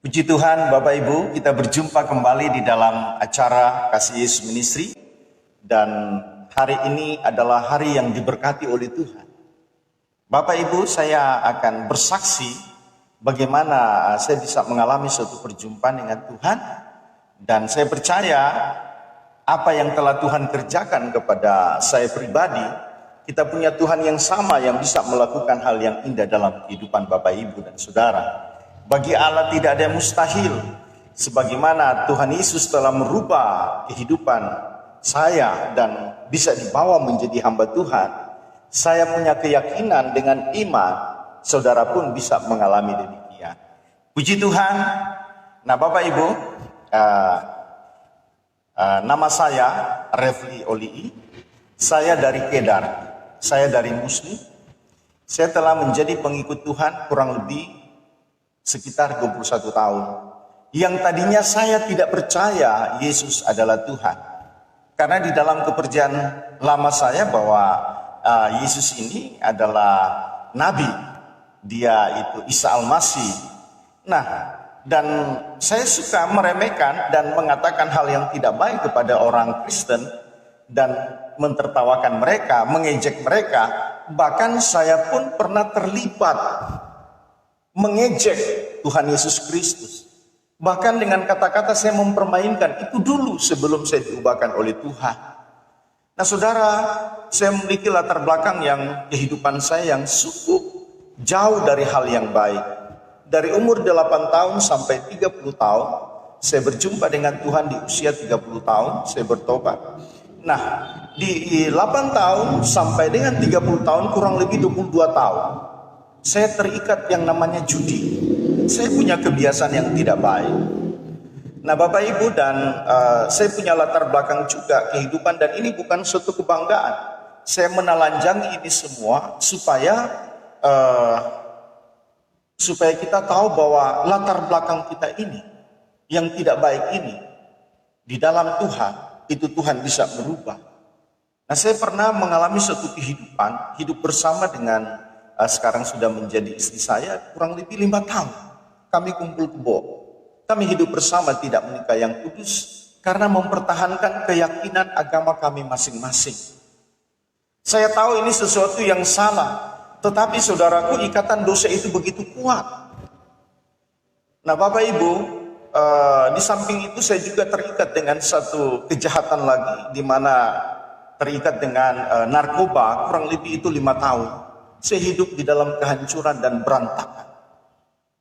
Puji Tuhan, Bapak Ibu, kita berjumpa kembali di dalam acara Kasih Yesus Ministry. Dan hari ini adalah hari yang diberkati oleh Tuhan. Bapak Ibu, saya akan bersaksi bagaimana saya bisa mengalami suatu perjumpaan dengan Tuhan. Dan saya percaya apa yang telah Tuhan kerjakan kepada saya pribadi, kita punya Tuhan yang sama yang bisa melakukan hal yang indah dalam kehidupan Bapak Ibu dan Saudara. Bagi Allah tidak ada yang mustahil. Sebagaimana Tuhan Yesus telah merubah kehidupan saya dan bisa dibawa menjadi hamba Tuhan, saya punya keyakinan dengan iman, saudara pun bisa mengalami demikian. Puji Tuhan. Nah, Bapak Ibu, nama saya Refli Olii. Saya dari Kedar. Saya dari Muslim. Saya telah menjadi pengikut Tuhan kurang lebih sekitar 21 tahun. Yang tadinya saya tidak percaya Yesus adalah Tuhan. Karena di dalam kepercayaan lama saya bahwa Yesus ini adalah Nabi. Dia itu Isa Al-Masih. Nah, dan saya suka meremehkan dan mengatakan hal yang tidak baik kepada orang Kristen. Dan mentertawakan mereka, mengejek mereka. Bahkan saya pun pernah terlibat mengejek Tuhan Yesus Kristus. Bahkan dengan kata-kata saya mempermainkan itu dulu sebelum saya diubahkan oleh Tuhan. Nah, saudara, saya memiliki latar belakang yang kehidupan saya yang cukup jauh dari hal yang baik. Dari umur 8 tahun sampai 30 tahun, saya berjumpa dengan Tuhan di usia 30 tahun, saya bertobat. Nah, di 8 tahun sampai dengan 30 tahun, kurang lebih 22 tahun, saya terikat yang namanya judi. Saya punya kebiasaan yang tidak baik. Nah, Bapak Ibu, dan saya punya latar belakang juga kehidupan, dan ini bukan suatu kebanggaan. Saya menelanjangi ini semua supaya kita tahu bahwa latar belakang kita ini yang tidak baik ini di dalam Tuhan, itu Tuhan bisa merubah. Nah, saya pernah mengalami suatu kehidupan, hidup bersama dengan sekarang sudah menjadi istri saya kurang lebih 5 tahun. Kami kumpul kebo. Kami hidup bersama tidak menikah yang kudus karena mempertahankan keyakinan agama kami masing-masing. Saya tahu ini sesuatu yang salah, tetapi saudaraku, ikatan dosa itu begitu kuat. Nah, Bapak Ibu, di samping itu saya juga terikat dengan satu kejahatan lagi, di mana terikat dengan narkoba kurang lebih itu 5 tahun. Saya hidup di dalam kehancuran dan berantakan.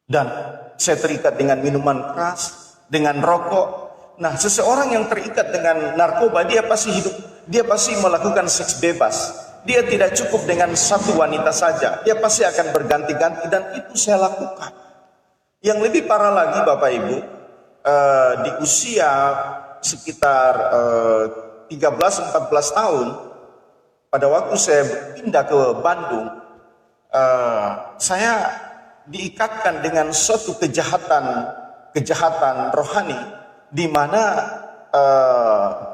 Dan saya terikat dengan minuman keras, dengan rokok. Nah, seseorang yang terikat dengan narkoba, dia pasti melakukan seks bebas. Dia tidak cukup dengan satu wanita saja. Dia pasti akan berganti-ganti, dan itu saya lakukan. Yang lebih parah lagi, Bapak Ibu, di usia sekitar 13-14 tahun, pada waktu saya pindah ke Bandung, saya diikatkan dengan suatu kejahatan rohani, di mana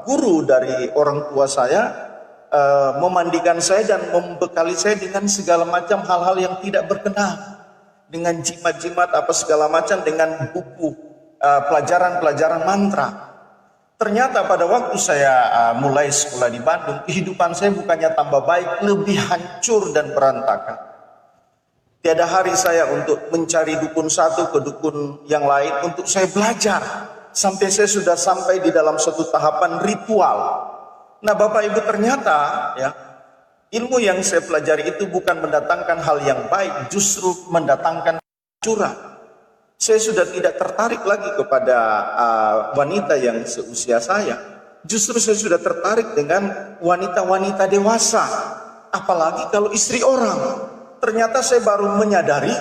guru dari orang tua saya memandikan saya dan membekali saya dengan segala macam hal-hal yang tidak berkenan, dengan jimat-jimat apa segala macam, dengan buku pelajaran-pelajaran mantra. Ternyata pada waktu saya mulai sekolah di Bandung, kehidupan saya bukannya tambah baik, lebih hancur dan berantakan. Tiada hari saya untuk mencari dukun satu ke dukun yang lain untuk saya belajar. Sampai saya sudah sampai di dalam suatu tahapan ritual. Nah, Bapak Ibu, ternyata ya, ilmu yang saya pelajari itu bukan mendatangkan hal yang baik, justru mendatangkan kehancuran. Saya sudah tidak tertarik lagi kepada wanita yang seusia saya. Justru saya sudah tertarik dengan wanita-wanita dewasa. Apalagi kalau istri orang. Ternyata saya baru menyadari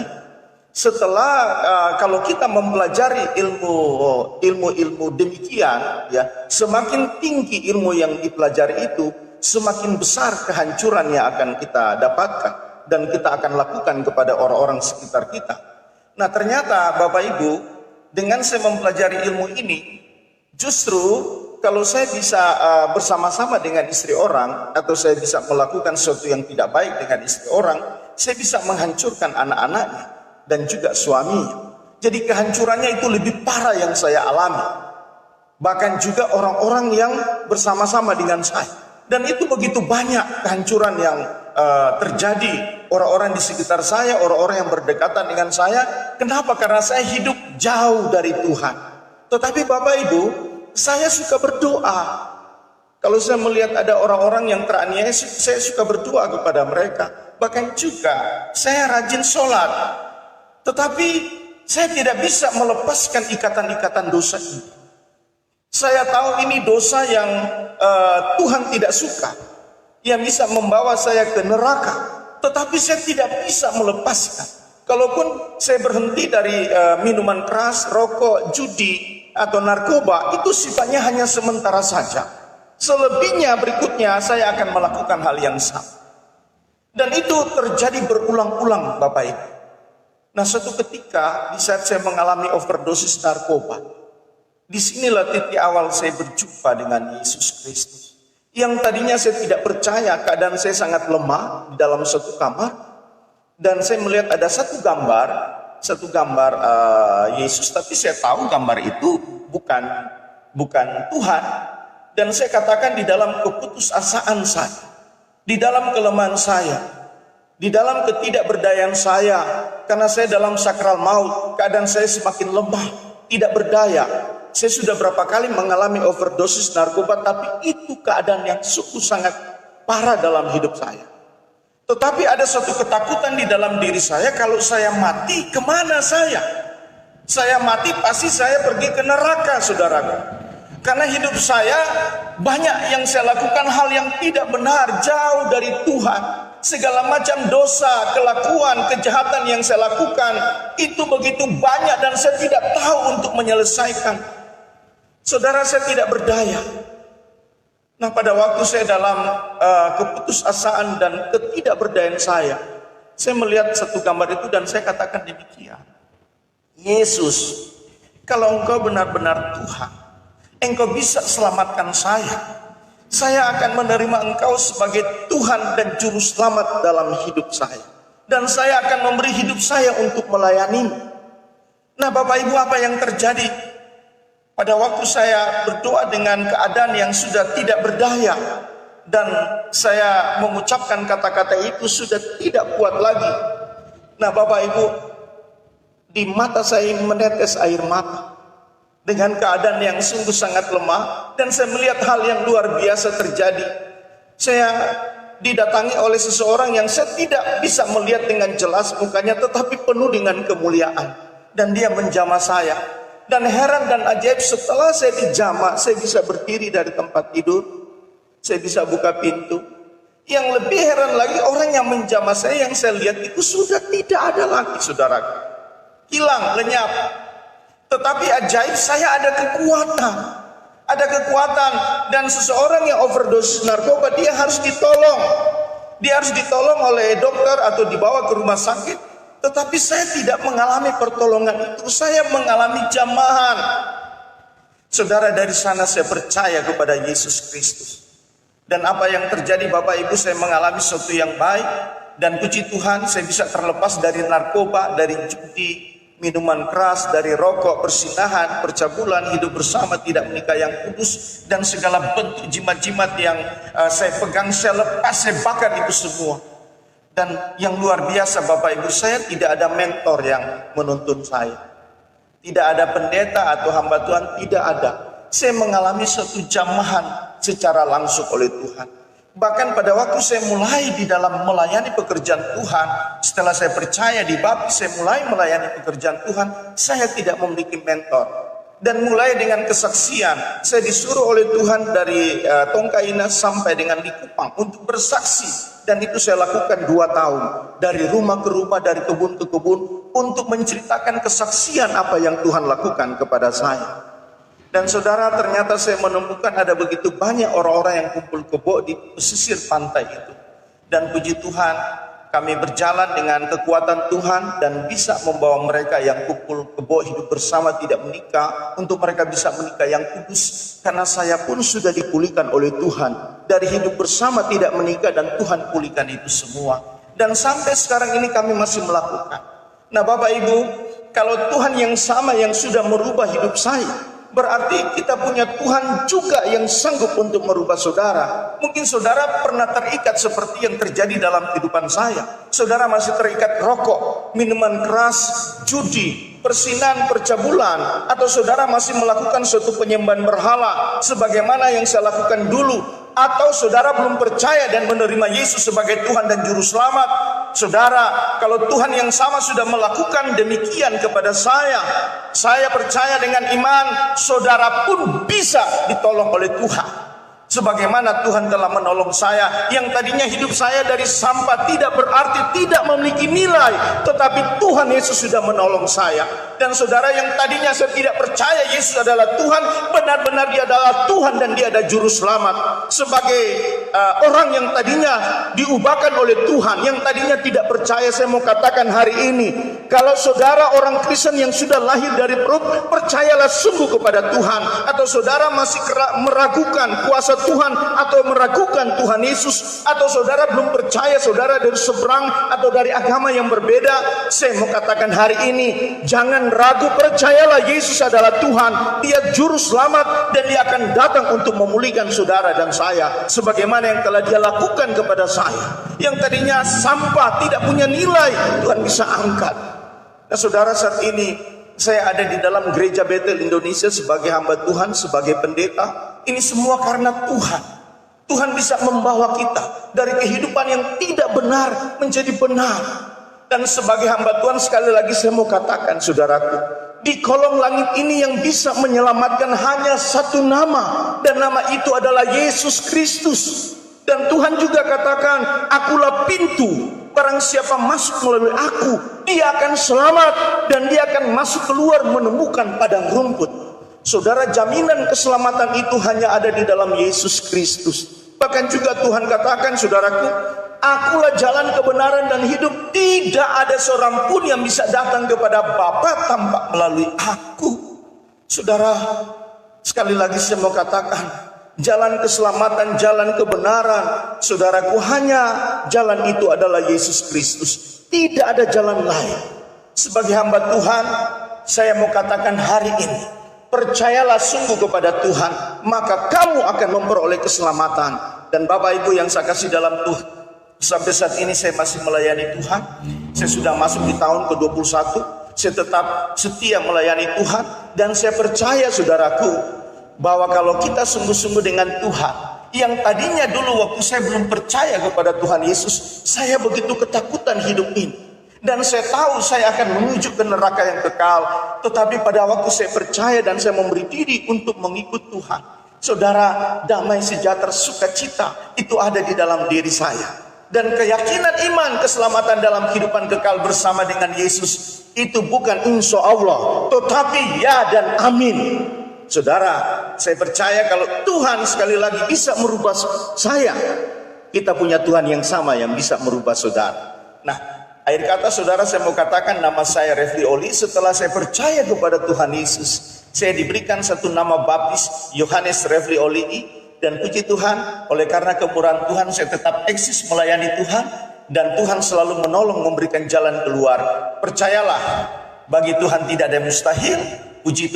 setelah kalau kita mempelajari ilmu demikian, ya, semakin tinggi ilmu yang dipelajari itu, semakin besar kehancuran yang akan kita dapatkan dan kita akan lakukan kepada orang-orang sekitar kita. Nah, ternyata Bapak Ibu, dengan saya mempelajari ilmu ini, justru kalau saya bisa bersama-sama dengan istri orang, atau saya bisa melakukan sesuatu yang tidak baik dengan istri orang, saya bisa menghancurkan anak-anaknya dan juga suaminya. Jadi kehancurannya itu lebih parah yang saya alami. Bahkan juga orang-orang yang bersama-sama dengan saya. Dan itu begitu banyak kehancuran yang terjadi. Orang-orang di sekitar saya, orang-orang yang berdekatan dengan saya. Kenapa? Karena saya hidup jauh dari Tuhan. Tetapi Bapak Ibu, saya suka berdoa. Kalau saya melihat ada orang-orang yang teraniaya, saya suka berdoa kepada mereka. Bahkan juga saya rajin sholat. Tetapi saya tidak bisa melepaskan ikatan-ikatan dosa ini. Saya tahu ini dosa yang Tuhan tidak suka, yang bisa membawa saya ke neraka. Tetapi saya tidak bisa melepaskan. Kalaupun saya berhenti dari minuman keras, rokok, judi, atau narkoba, itu sifatnya hanya sementara saja. Selebihnya berikutnya saya akan melakukan hal yang sama. Dan itu terjadi berulang-ulang Bapak Ibu. Nah, suatu ketika di saat saya mengalami overdosis narkoba, disinilah titik awal saya berjumpa dengan Yesus Kristus. Yang tadinya saya tidak percaya, keadaan saya sangat lemah di dalam satu kamar. Dan saya melihat ada satu gambar Yesus, tapi saya tahu gambar itu bukan Tuhan. Dan saya katakan di dalam keputusasaan saya, di dalam kelemahan saya, di dalam ketidakberdayaan saya, karena saya dalam sakral maut, keadaan saya semakin lemah, tidak berdaya. Saya sudah berapa kali mengalami overdosis narkoba, tapi itu keadaan yang sungguh sangat parah dalam hidup saya. Tetapi ada suatu ketakutan di dalam diri saya, kalau saya mati, kemana saya? Saya mati pasti saya pergi ke neraka, saudaraku. Karena hidup saya banyak yang saya lakukan hal yang tidak benar, jauh dari Tuhan. Segala macam dosa, kelakuan, kejahatan yang saya lakukan itu begitu banyak dan saya tidak tahu untuk menyelesaikan. Saudara, saya tidak berdaya. Nah, pada waktu saya dalam keputusasaan dan ketidakberdayaan saya melihat satu gambar itu dan saya katakan demikian. Yesus, kalau Engkau benar-benar Tuhan, Engkau bisa selamatkan saya akan menerima Engkau sebagai Tuhan dan Juru Selamat dalam hidup saya. Dan saya akan memberi hidup saya untuk melayani-Mu. Nah, Bapak Ibu, apa yang terjadi? Pada waktu saya berdoa dengan keadaan yang sudah tidak berdaya, dan saya mengucapkan kata-kata itu sudah tidak kuat lagi. Nah, Bapak Ibu, di mata saya menetes air mata. Dengan keadaan yang sungguh sangat lemah, dan saya melihat hal yang luar biasa terjadi. Saya didatangi oleh seseorang yang saya tidak bisa melihat dengan jelas mukanya, tetapi penuh dengan kemuliaan. Dan dia menjamah saya. Dan heran dan ajaib, setelah saya dijamah, saya bisa berdiri dari tempat tidur. Saya bisa buka pintu. Yang lebih heran lagi, orang yang menjamah saya, yang saya lihat itu sudah tidak ada lagi, saudaraku. Hilang, lenyap. Tetapi ajaib, saya ada kekuatan. Ada kekuatan. Dan seseorang yang overdosis narkoba, dia harus ditolong. Dia harus ditolong oleh dokter atau dibawa ke rumah sakit. Tetapi saya tidak mengalami pertolongan itu. Saya mengalami jamahan. Saudara, dari sana saya percaya kepada Yesus Kristus. Dan apa yang terjadi Bapak Ibu, saya mengalami sesuatu yang baik. Dan puji Tuhan, saya bisa terlepas dari narkoba, dari judi, minuman keras, dari rokok, persinahan, percabulan, hidup bersama, tidak menikah yang kudus, dan segala bentuk jimat-jimat yang saya pegang, saya lepas, saya bakar itu semua. Dan yang luar biasa Bapak Ibu, saya tidak ada mentor yang menuntun saya. Tidak ada pendeta atau hamba Tuhan, tidak ada. Saya mengalami suatu jamahan secara langsung oleh Tuhan. Bahkan pada waktu saya mulai di dalam melayani pekerjaan Tuhan, setelah saya percaya di baptis, saya mulai melayani pekerjaan Tuhan, saya tidak memiliki mentor. Dan mulai dengan kesaksian, saya disuruh oleh Tuhan dari Tongkaina sampai dengan Likupang untuk bersaksi. Dan itu saya lakukan 2 tahun. Dari rumah ke rumah, dari kebun ke kebun, untuk menceritakan kesaksian apa yang Tuhan lakukan kepada saya. Dan saudara, ternyata saya menemukan ada begitu banyak orang-orang yang kumpul kebo di pesisir pantai itu. Dan puji Tuhan, kami berjalan dengan kekuatan Tuhan dan bisa membawa mereka yang kumpul kebo hidup bersama tidak menikah, untuk mereka bisa menikah yang kudus. Karena saya pun sudah dipulihkan oleh Tuhan dari hidup bersama tidak menikah, dan Tuhan pulihkan itu semua. Dan sampai sekarang ini kami masih melakukan. Nah, Bapak Ibu, Kalau Tuhan yang sama yang sudah merubah hidup saya, berarti kita punya Tuhan juga yang sanggup untuk merubah saudara. Mungkin saudara pernah terikat seperti yang terjadi dalam kehidupan saya. Saudara masih terikat rokok, minuman keras, judi, persinan, percabulan, atau saudara masih melakukan suatu penyembahan berhala sebagaimana yang saya lakukan dulu. Atau saudara belum percaya dan menerima Yesus sebagai Tuhan dan Juru Selamat. Saudara, kalau Tuhan yang sama sudah melakukan demikian kepada saya percaya dengan iman, saudara pun bisa ditolong oleh Tuhan. Sebagaimana Tuhan telah menolong saya, yang tadinya hidup saya dari sampah tidak berarti tidak memiliki nilai, tetapi Tuhan Yesus sudah menolong saya. Dan saudara, yang tadinya saya tidak percaya Yesus adalah Tuhan, benar-benar Dia adalah Tuhan dan Dia ada Juru Selamat. Sebagai orang yang tadinya diubahkan oleh Tuhan, yang tadinya tidak percaya, saya mau katakan hari ini, kalau saudara orang Kristen yang sudah lahir dari perut, percayalah sungguh kepada Tuhan. Atau saudara masih meragukan kuasa Tuhan atau meragukan Tuhan Yesus, atau saudara belum percaya, saudara dari seberang atau dari agama yang berbeda, saya mau katakan hari ini, jangan ragu, percayalah Yesus adalah Tuhan. Dia Juru Selamat dan Dia akan datang untuk memulihkan saudara dan saya sebagaimana yang telah Dia lakukan kepada saya. Yang tadinya sampah, tidak punya nilai, Tuhan bisa angkat. Nah saudara, saat ini saya ada di dalam gereja Bethel Indonesia sebagai hamba Tuhan, sebagai pendeta. Ini semua karena Tuhan. Tuhan bisa membawa kita dari kehidupan yang tidak benar menjadi benar. Dan sebagai hamba Tuhan, sekali lagi saya mau katakan, saudaraku, di kolong langit ini yang bisa menyelamatkan hanya satu nama, dan nama itu adalah Yesus Kristus. Dan Tuhan juga katakan, akulah pintu, barang siapa masuk melalui aku, dia akan selamat dan dia akan masuk keluar menemukan padang rumput. Saudara, jaminan keselamatan itu hanya ada di dalam Yesus Kristus. Bahkan juga Tuhan katakan, saudaraku, akulah jalan kebenaran dan hidup. Tidak ada seorang pun yang bisa datang kepada Bapa tanpa melalui aku. Saudara, sekali lagi saya mau katakan, jalan keselamatan, jalan kebenaran, saudaraku, hanya jalan itu adalah Yesus Kristus. Tidak ada jalan lain. Sebagai hamba Tuhan, saya mau katakan hari ini, percayalah sungguh kepada Tuhan, maka kamu akan memperoleh keselamatan. Dan Bapak Ibu yang saya kasih dalam Tuhan, sampai saat ini saya masih melayani Tuhan. Saya sudah masuk di tahun ke-21. Saya tetap setia melayani Tuhan. Dan saya percaya, saudaraku, bahwa kalau kita sungguh-sungguh dengan Tuhan, yang tadinya dulu waktu saya belum percaya kepada Tuhan Yesus, saya begitu ketakutan hidup ini. Dan saya tahu saya akan menuju ke neraka yang kekal. Tetapi pada waktu saya percaya dan saya memberi diri untuk mengikut Tuhan, saudara, damai sejahtera sukacita itu ada di dalam diri saya. Dan keyakinan iman keselamatan dalam kehidupan kekal bersama dengan Yesus itu bukan insya Allah, tetapi ya dan amin. Saudara, saya percaya kalau Tuhan sekali lagi bisa merubah saya, kita punya Tuhan yang sama yang bisa merubah saudara. Nah, akhir kata saudara, saya mau katakan, nama saya Refli Oli. Setelah saya percaya kepada Tuhan Yesus, saya diberikan satu nama baptis, Yohanes Refli Oli. Dan puji Tuhan, oleh karena kemurahan Tuhan, saya tetap eksis melayani Tuhan. Dan Tuhan selalu menolong, memberikan jalan keluar. Percayalah, bagi Tuhan tidak ada yang mustahil. Puji Tuhan.